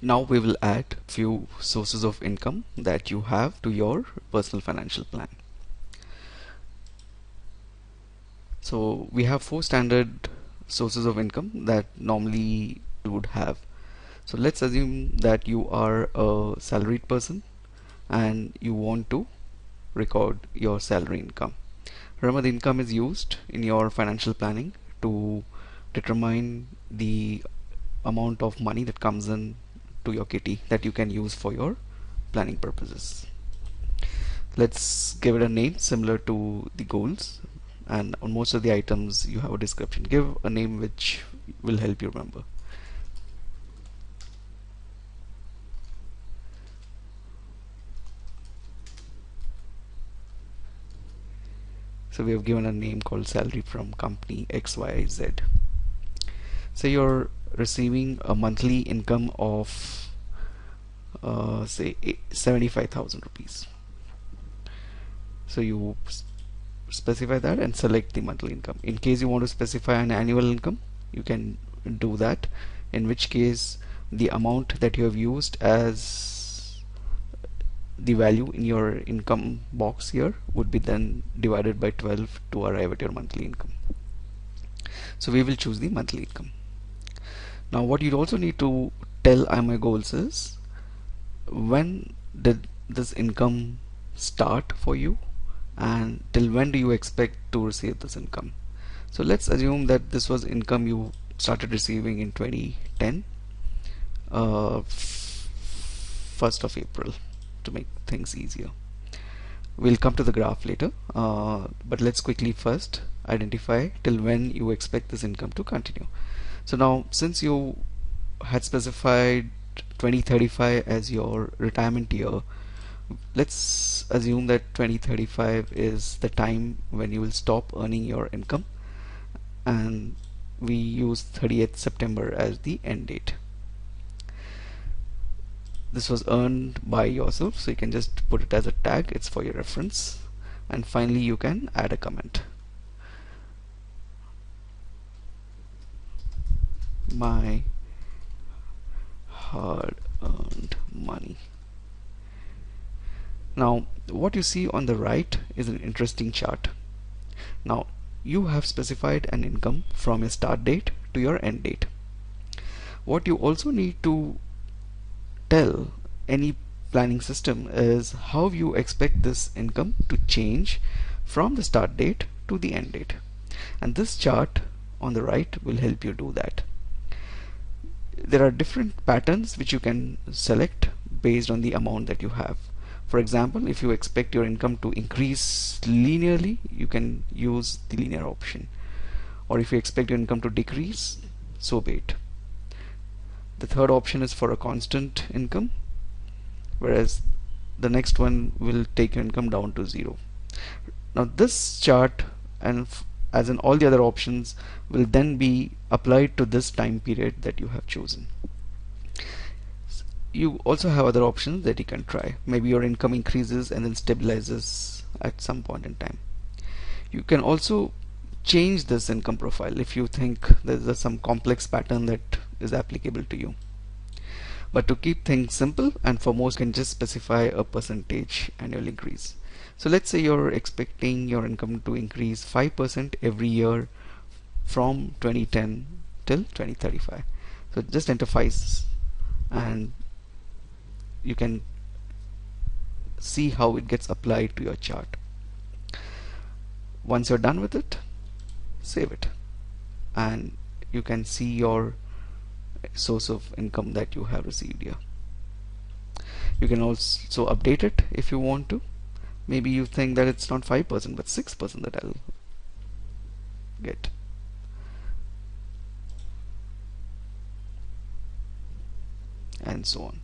Now we will add few sources of income that you have to your personal financial plan. So we have four standard sources of income that normally you would have. So let's assume that you are a salaried person and you want to record your salary income. Remember, the income is used in your financial planning to determine the amount of money that comes in to your kitty that you can use for your planning purposes. Let's give it a name similar to the goals, and on most of the items you have a description. Give a name which will help you remember. So we have given a name called salary from company XYZ. So you're receiving a monthly income of say 75,000 rupees. So you specify that and select the monthly income. In case you want to specify an annual income, you can do that, in which case the amount that you have used as the value in your income box here would be then divided by 12 to arrive at your monthly income. So we will choose the monthly income. Now what you also need to tell iMyGoals is when did this income start for you and till when do you expect to receive this income. So let's assume that this was income you started receiving in 2010, 1st of April, to make things easier. We'll come to the graph later, but let's quickly first identify till when you expect this income to continue. So now, since you had specified 2035 as your retirement year, let's assume that 2035 is the time when you will stop earning your income, and we use 30th September as the end date. This was earned by yourself, so you can just put it as a tag, it's for your reference. And finally you can add a comment. My hard earned money. Now what you see on the right is an interesting chart. Now you have specified an income from your start date to your end date. What you also need to tell any planning system is how you expect this income to change from the start date to the end date, and this chart on the right will help you do that. There are different patterns which you can select based on the amount that you have. For example, if you expect your income to increase linearly, you can use the linear option, or if you expect your income to decrease, so be it. The third option is for a constant income, whereas the next one will take your income down to 0. Now this chart, and as in all the other options, will then be applied to this time period that you have chosen. You also have other options that you can try. Maybe your income increases and then stabilizes at some point in time. You can also change this income profile if you think there's some complex pattern that is applicable to you. But to keep things simple and for most, you can just specify a percentage annual increase. So let's say you're expecting your income to increase 5% every year from 2010 till 2035. So just enter 5 and you can see how it gets applied to your chart. Once you're done with it, save it, and you can see your source of income that you have received here. You can also update it if you want to. Maybe you think that it's not 5% but 6% that I'll get. And so on.